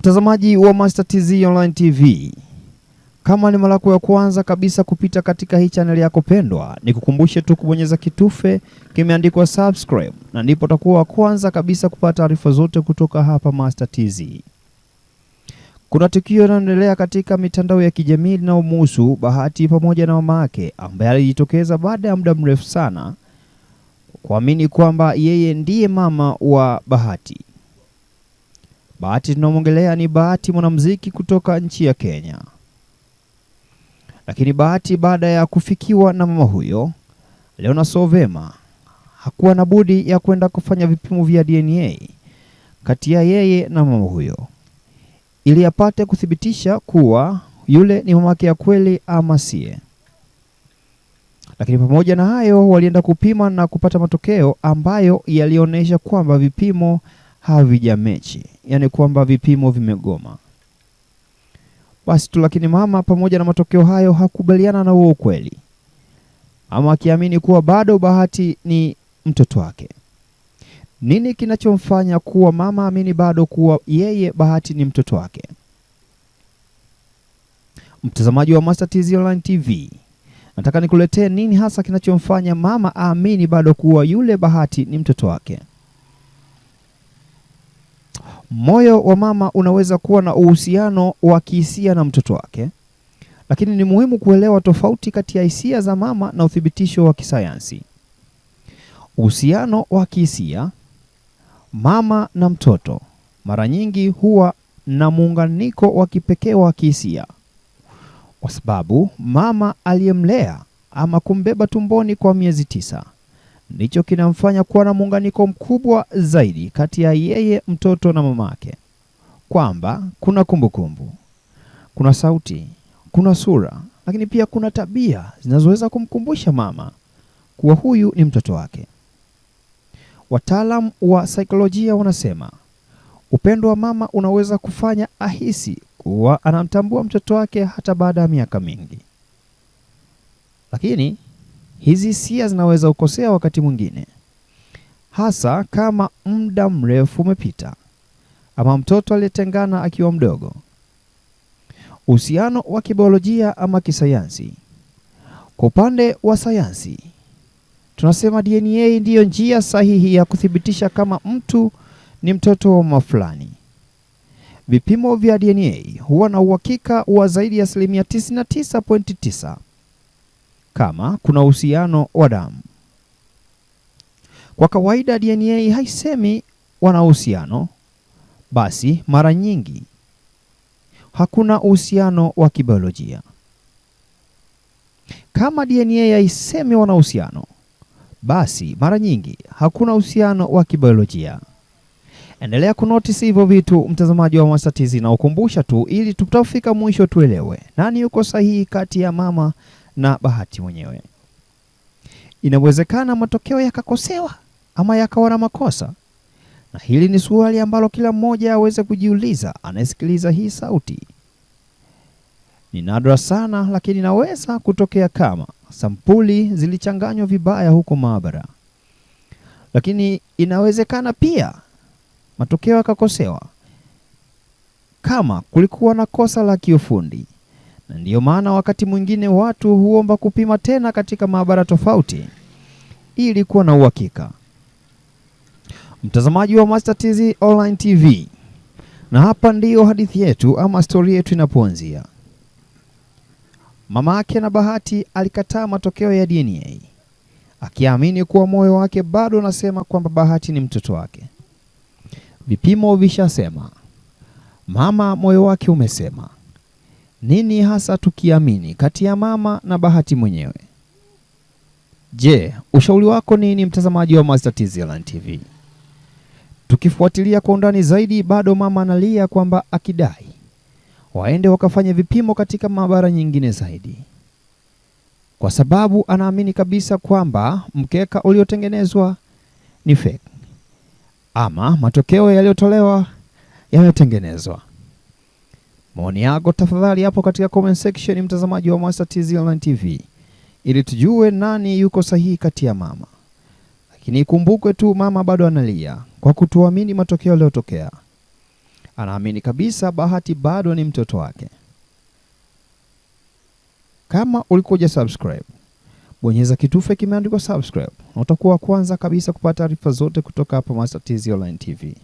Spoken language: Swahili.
Mtazamaji wa Master TZ Online TV, kama ni mara yako ya kwanza kabisa kupita katika hii channel yako pendwa, nikukumbushe tu kubonyeza kitufe kimeandikwa subscribe, na ndipo utakuwa wa kwanza kabisa kupata taarifa zote kutoka hapa Master TZ. Kuna tukio linaloendelea katika mitandao ya kijamii linalomhusu Bahati pamoja na mama yake, ambaye alijitokeza baada ya muda mrefu sana kuamini kwamba yeye ndiye mama wa Bahati. Bahati tunamwongelea ni Bahati, mwanamuziki kutoka nchi ya Kenya. Lakini Bahati baada ya kufikiwa na mama huyo, Leona Sovema hakuwa na budi ya kwenda kufanya vipimo vya DNA kati ya yeye na mama huyo, ili apate kuthibitisha kuwa yule ni mamake ya kweli ama sie. Lakini pamoja na hayo, walienda kupima na kupata matokeo ambayo yalionyesha kwamba vipimo havijamechi, yani kwamba vipimo vimegoma. Basi tu, lakini mama pamoja na matokeo hayo hakubaliana na huo ukweli, ama akiamini kuwa bado Bahati ni mtoto wake. Nini kinachomfanya kuwa mama amini bado kuwa yeye Bahati ni mtoto wake? Mtazamaji wa Master TZ Online TV, nataka nikuletee nini hasa kinachomfanya mama aamini bado kuwa yule Bahati ni mtoto wake. Moyo wa mama unaweza kuwa na uhusiano wa kihisia na mtoto wake, lakini ni muhimu kuelewa tofauti kati ya hisia za mama na uthibitisho wa kisayansi. Uhusiano wa kihisia, mama na mtoto mara nyingi huwa na muunganiko wa kipekee wa kihisia, kwa sababu mama aliyemlea ama kumbeba tumboni kwa miezi 9 ndicho kinamfanya kuwa na muunganiko mkubwa zaidi kati ya yeye mtoto na mamake, kwamba kuna kumbukumbu, kuna sauti, kuna sura, lakini pia kuna tabia zinazoweza kumkumbusha mama kuwa huyu ni mtoto wake. Wataalamu wa saikolojia wanasema upendo wa mama unaweza kufanya ahisi kuwa anamtambua mtoto wake hata baada ya miaka mingi. Lakini hizi hisia zinaweza kukosea wakati mwingine, hasa kama muda mrefu umepita ama mtoto aliyetengana akiwa mdogo. Uhusiano wa kibiolojia ama kisayansi. Kwa upande wa sayansi, tunasema DNA ndiyo njia sahihi ya kuthibitisha kama mtu ni mtoto wa mama fulani. Vipimo vya DNA huwa na uhakika wa zaidi ya 99.9 kama kuna uhusiano wa damu. Kwa kawaida DNA haisemi wana uhusiano, basi mara nyingi hakuna uhusiano wa kibiolojia. Kama DNA haisemi wana uhusiano, basi mara nyingi hakuna uhusiano wa kibiolojia. Endelea kunotice hivyo vitu, mtazamaji wa Master TZ, na ukumbusha tu ili tutafika mwisho tuelewe nani yuko sahihi kati ya mama na Bahati mwenyewe. Inawezekana matokeo yakakosewa ama yakawa na makosa, na hili ni swali ambalo kila mmoja aweze kujiuliza anayesikiliza hii sauti. Ni nadra sana, lakini inaweza kutokea kama sampuli zilichanganywa vibaya huko maabara. Lakini inawezekana pia matokeo yakakosewa kama kulikuwa na kosa la kiufundi, na ndiyo maana wakati mwingine watu huomba kupima tena katika maabara tofauti ili kuwa na uhakika. Mtazamaji wa Master TZ Online TV, na hapa ndiyo hadithi yetu ama story yetu inapoanzia. Mama yake na Bahati alikataa matokeo ya DNA, akiamini kuwa moyo wake bado unasema kwamba Bahati ni mtoto wake. Vipimo vishasema, mama moyo wake umesema. Nini hasa tukiamini kati ya mama na Bahati mwenyewe? Je, ushauri wako nini, mtazamaji wa Master TZ Online TV? Tukifuatilia kwa undani zaidi, bado mama analia kwamba akidai waende wakafanya vipimo katika maabara nyingine zaidi, kwa sababu anaamini kabisa kwamba mkeka uliotengenezwa ni fake ama matokeo yaliyotolewa yametengenezwa. Maoni yako tafadhali hapo katika comment section, mtazamaji wa Master TZ Online TV, ili tujue nani yuko sahihi kati ya mama. Lakini ikumbukwe tu, mama bado analia kwa kutoamini matokeo yaliyotokea. Anaamini kabisa Bahati bado ni mtoto wake. Kama ulikuja subscribe, bonyeza kitufe kimeandikwa subscribe na utakuwa kwanza kabisa kupata taarifa zote kutoka hapa Master TZ Online TV.